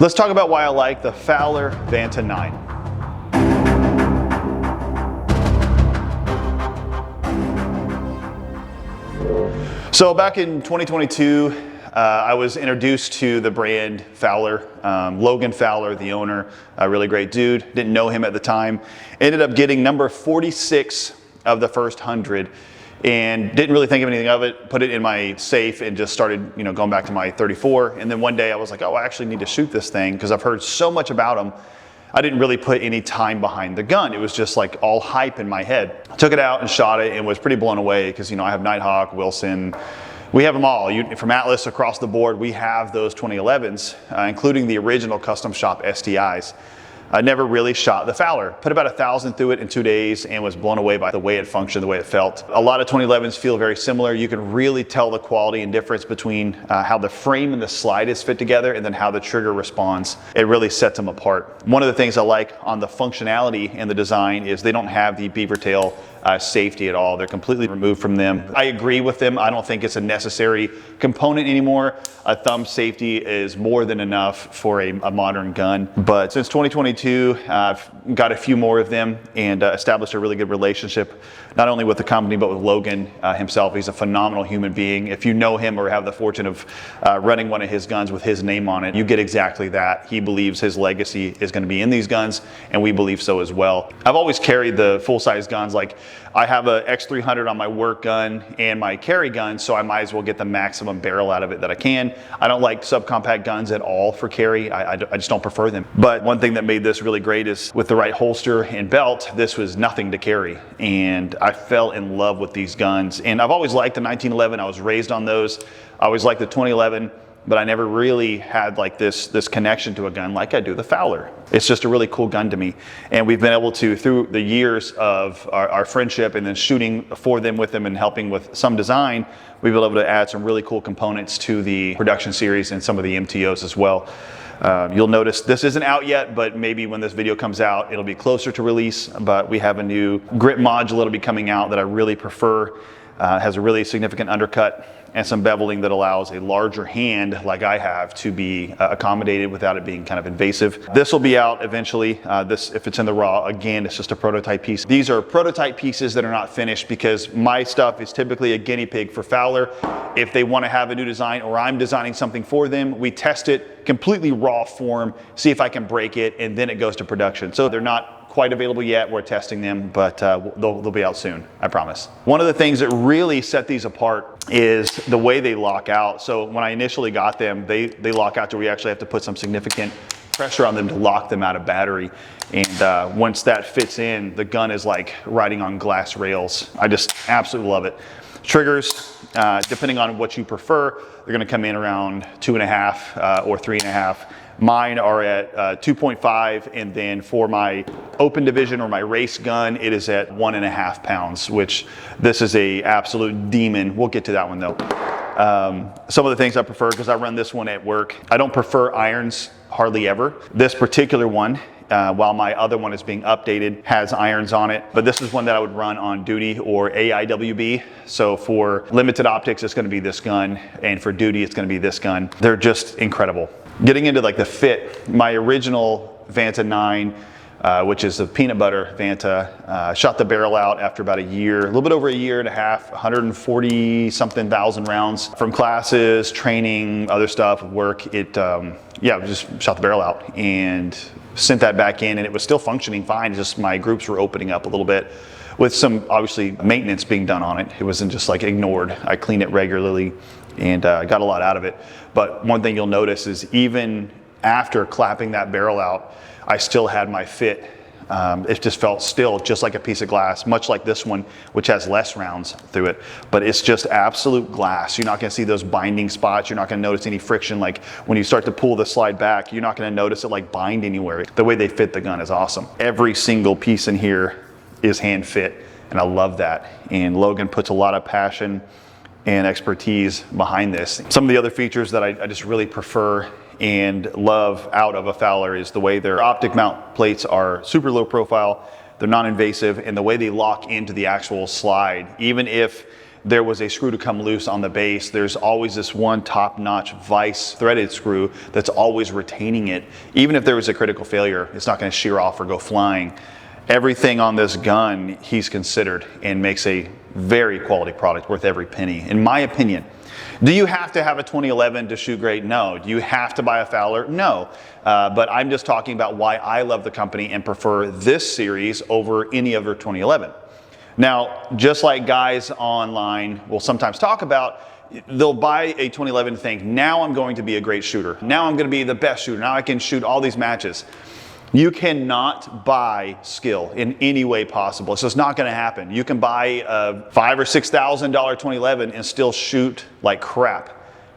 Let's talk about why I like the Fowler Vanta 9. So back in 2022, I was introduced to the brand Fowler. Logan Fowler, the owner, a really great dude. Didn't know him at the time. Ended up getting number 46 of the first 100 and didn't really think of anything of it. Put it in my safe and just started, going back to my 34. And then one day I was like, oh, I actually need to shoot this thing because I've heard so much about them. I didn't really put any time behind the gun. It was just like all hype in my head. Took it out and shot it and was pretty blown away because, I have Nighthawk, Wilson. We have them all. From Atlas across the board, we have those 2011s, including the original custom shop STIs. I never really shot the Fowler. Put about 1,000 through it in 2 days and was blown away by the way it functioned, the way it felt. A lot of 2011s feel very similar. You can really tell the quality and difference between how the frame and the slide is fit together and then how the trigger responds. It really sets them apart. One of the things I like on the functionality and the design is they don't have the beaver tail safety at all. They're completely removed from them. I agree with them. I don't think it's a necessary component anymore. A thumb safety is more than enough for a modern gun. But since 2022, I've got a few more of them and established a really good relationship, not only with the company, but with Logan himself. He's a phenomenal human being. If you know him or have the fortune of running one of his guns with his name on it, you get exactly that. He believes his legacy is going to be in these guns, and we believe so as well. I've always carried the full-size guns. Like, I have a X300 on my work gun and my carry gun, so I might as well get the maximum barrel out of it that I can. I don't like subcompact guns at all for carry. I just don't prefer them. But one thing that made this really great is with the right holster and belt, this was nothing to carry. And I fell in love with these guns. And I've always liked the 1911. I was raised on those. I always liked the 2011. But I never really had like this connection to a gun like I do the Fowler. It's just a really cool gun to me. And we've been able to, through the years of our friendship and then shooting for them with them and helping with some design, we've been able to add some really cool components to the production series and some of the MTOs as well. You'll notice this isn't out yet, but maybe when this video comes out, it'll be closer to release. But we have a new grip module that'll be coming out that I really prefer. Has a really significant undercut and some beveling that allows a larger hand like I have to be accommodated without it being kind of invasive. This will be out eventually. If it's in the raw, again, it's just a prototype piece. These are prototype pieces that are not finished because my stuff is typically a guinea pig for Fowler. If they want to have a new design or I'm designing something for them, we test it completely raw form, see if I can break it, and then it goes to production. So they're not quite available yet. We're testing them, but they'll be out soon, I promise. One of the things that really set these apart is the way they lock out. So when I initially got them, they lock out to where you actually have to put some significant pressure on them to lock them out of battery. And once that fits in, the gun is like riding on glass rails. I just absolutely love it. Triggers, depending on what you prefer, they're gonna come in around 2.5 or 3.5. Mine are at 2.5, and then for my open division or my race gun, it is at 1.5 pounds, which this is a absolute demon. We'll get to that one though. Some of the things I prefer, because I run this one at work, I don't prefer irons hardly ever. This particular one, while my other one is being updated, has irons on it, but this is one that I would run on duty or AIWB. So for limited optics, it's gonna be this gun, and for duty, it's gonna be this gun. They're just incredible. Getting into like the fit, my original Vanta 9, which is a peanut butter Vanta, shot the barrel out after about a year, a little bit over a year and a half, 140 something thousand rounds from classes, training, other stuff, work. Yeah, just shot the barrel out and sent that back in, and it was still functioning fine. Just my groups were opening up a little bit with some obviously maintenance being done on it. It wasn't just like ignored. I cleaned it regularly and got a lot out of it. But one thing you'll notice is even after clapping that barrel out, I still had my fit. It just felt still just like a piece of glass, much like this one, which has less rounds through it. But it's just absolute glass. You're not gonna see those binding spots. You're not gonna notice any friction. Like when you start to pull the slide back, you're not gonna notice it like bind anywhere. The way they fit the gun is awesome. Every single piece in here is hand fit, and I love that. And Logan puts a lot of passion and expertise behind this. Some of the other features that I just really prefer and love out of a Fowler is the way their optic mount plates are super low profile, they're non-invasive, and the way they lock into the actual slide. Even if there was a screw to come loose on the base, there's always this one top-notch vise threaded screw that's always retaining it. Even if there was a critical failure, it's not going to shear off or go flying. Everything on this gun he's considered and makes a very quality product worth every penny, in my opinion. Do you have to have a 2011 to shoot great? No. Do you have to buy a Fowler? No. But I'm just talking about why I love the company and prefer this series over any other 2011. Now, just like guys online will sometimes talk about, they'll buy a 2011 and think, now I'm going to be a great shooter. Now I'm going to be the best shooter. Now I can shoot all these matches. You cannot buy skill in any way possible. So it's not going to happen. You can buy a $5,000 or $6,000 2011 and still shoot like crap.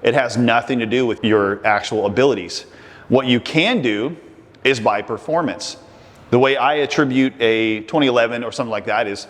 It has nothing to do with your actual abilities. What you can do is buy performance. The way I attribute a 2011 or something like that is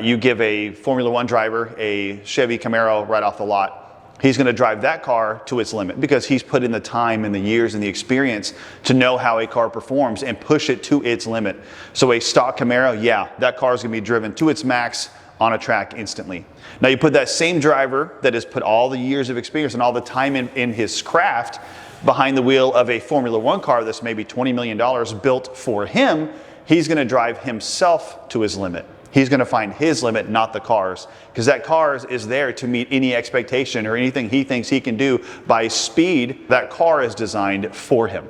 you give a Formula One driver a Chevy Camaro right off the lot. He's going to drive that car to its limit because he's put in the time and the years and the experience to know how a car performs and push it to its limit. So a stock Camaro, yeah, that car is going to be driven to its max on a track instantly. Now you put that same driver that has put all the years of experience and all the time in his craft behind the wheel of a Formula One car that's maybe $20 million built for him, he's going to drive himself to his limit. He's going to find his limit, not the car's, because that car is there to meet any expectation or anything he thinks he can do by speed that car is designed for him.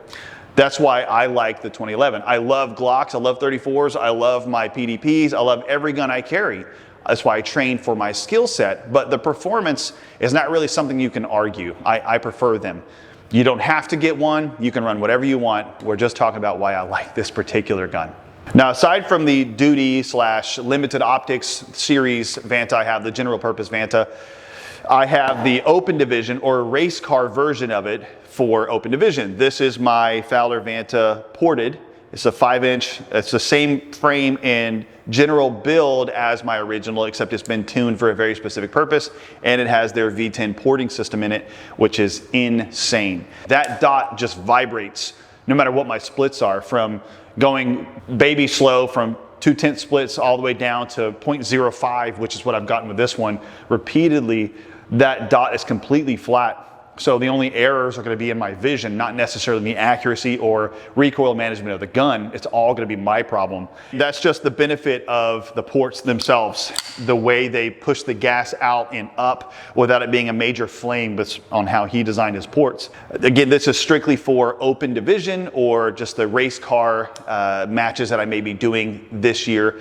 That's why I like the 2011. I love Glocks, I love 34s, I love my PDPs, I love every gun I carry. That's why I train for my skill set, but the performance is not really something you can argue. I prefer them. You don't have to get one, you can run whatever you want. We're just talking about why I like this particular gun. Now, aside from the duty / limited optics series Vanta, I have the general purpose Vanta. I have the open division or race car version of it for open division. This is my Fowler Vanta ported. It's a 5-inch, it's the same frame and general build as my original, except it's been tuned for a very specific purpose, and it has their V10 porting system in it, which is insane. That dot just vibrates no matter what my splits are, from going baby slow from 2/10 splits all the way down to 0.05, which is what I've gotten with this one. Repeatedly, that dot is completely flat. So the only errors are going to be in my vision, not necessarily the accuracy or recoil management of the gun. It's all going to be my problem. That's just the benefit of the ports themselves, the way they push the gas out and up without it being a major flame, but on how he designed his ports. Again, this is strictly for open division or just the race car matches that I may be doing this year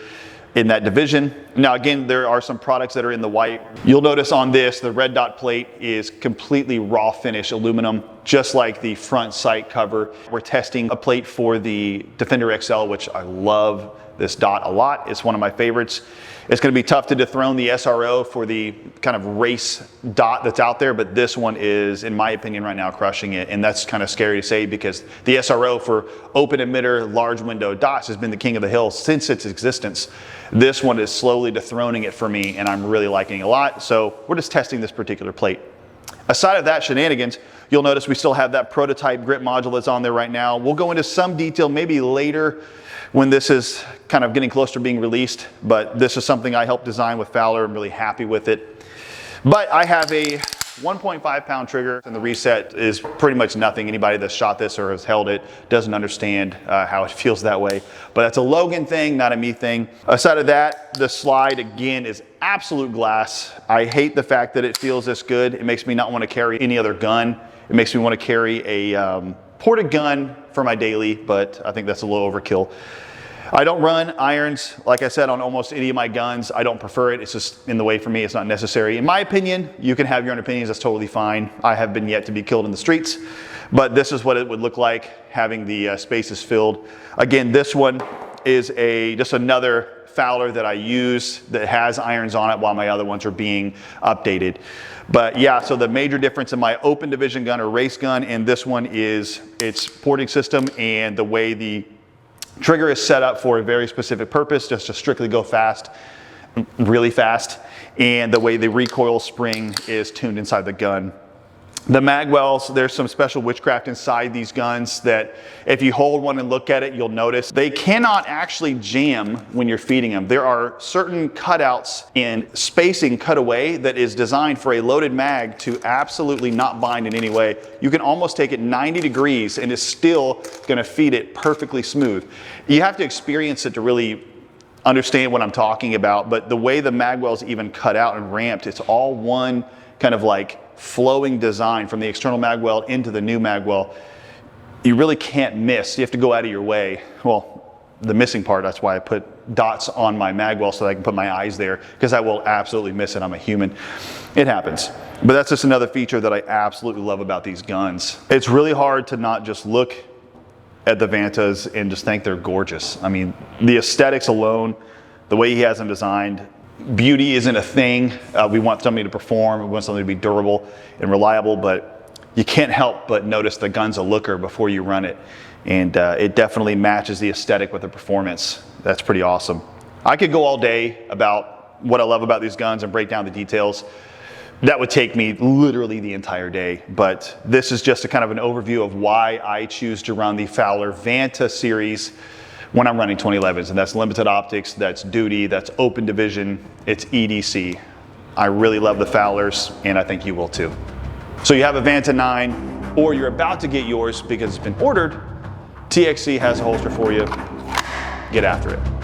in that division. Now again, there are some products that are in the white. You'll notice on this, the red dot plate is completely raw finish aluminum, just like the front sight cover. We're testing a plate for the Defender XL, which I love this dot a lot. It's one of my favorites. It's going to be tough to dethrone the SRO for the kind of race dot that's out there, but this one is, in my opinion, right now crushing it. And that's kind of scary to say because the SRO for open emitter, large window dots has been the king of the hill since its existence. This one is slowly dethroning it for me, and I'm really liking it a lot. So we're just testing this particular plate. Aside of that shenanigans, you'll notice we still have that prototype grip module that's on there right now. We'll go into some detail maybe later when this is kind of getting close to being released, but this is something I helped design with Fowler. I'm really happy with it. But I have a 1.5 pound trigger, and the reset is pretty much nothing. Anybody that's shot this or has held it doesn't understand how it feels that way. But that's a Logan thing, not a me thing. Aside of that, the slide again is absolute glass. I hate the fact that it feels this good. It makes me not want to carry any other gun. It makes me want to carry a ported gun for my daily, but I think that's a little overkill. I don't run irons, like I said, on almost any of my guns. I don't prefer it. It's just in the way for me. It's not necessary. In my opinion, you can have your own opinions. That's totally fine. I have been yet to be killed in the streets, but this is what it would look like having the spaces filled. Again, this one is just another Fowler that I use that has irons on it while my other ones are being updated. But yeah, so the major difference in my open division gun or race gun and this one is its porting system and the way the trigger is set up for a very specific purpose, just to strictly go fast, really fast, and the way the recoil spring is tuned inside the gun. The mag wells, there's some special witchcraft inside these guns that if you hold one and look at it, you'll notice. They cannot actually jam when you're feeding them. There are certain cutouts and spacing cut away that is designed for a loaded mag to absolutely not bind in any way. You can almost take it 90 degrees and it's still gonna feed it perfectly smooth. You have to experience it to really understand what I'm talking about, but the way the mag well's even cut out and ramped, it's all one kind of like flowing design from the external mag well into the new mag well. You really can't miss. You have to go out of your way. Well, the missing part, that's why I put dots on my mag well so that I can put my eyes there, because I will absolutely miss it. I'm a human. It happens. But that's just another feature that I absolutely love about these guns. It's really hard to not just look at the Vantas and just think they're gorgeous. I mean, the aesthetics alone, the way he has them designed, beauty isn't a thing. We want something to perform, we want something to be durable and reliable, but you can't help but notice the gun's a looker before you run it. And it definitely matches the aesthetic with the performance. That's pretty awesome. I could go all day about what I love about these guns and break down the details. That would take me literally the entire day, but this is just a kind of an overview of why I choose to run the Fowler Vanta series when I'm running 2011s, and that's limited optics, that's duty, that's open division, it's EDC. I really love the Fowlers, and I think you will too. So you have a Vanta 9, or you're about to get yours because it's been ordered, TXC has a holster for you. Get after it.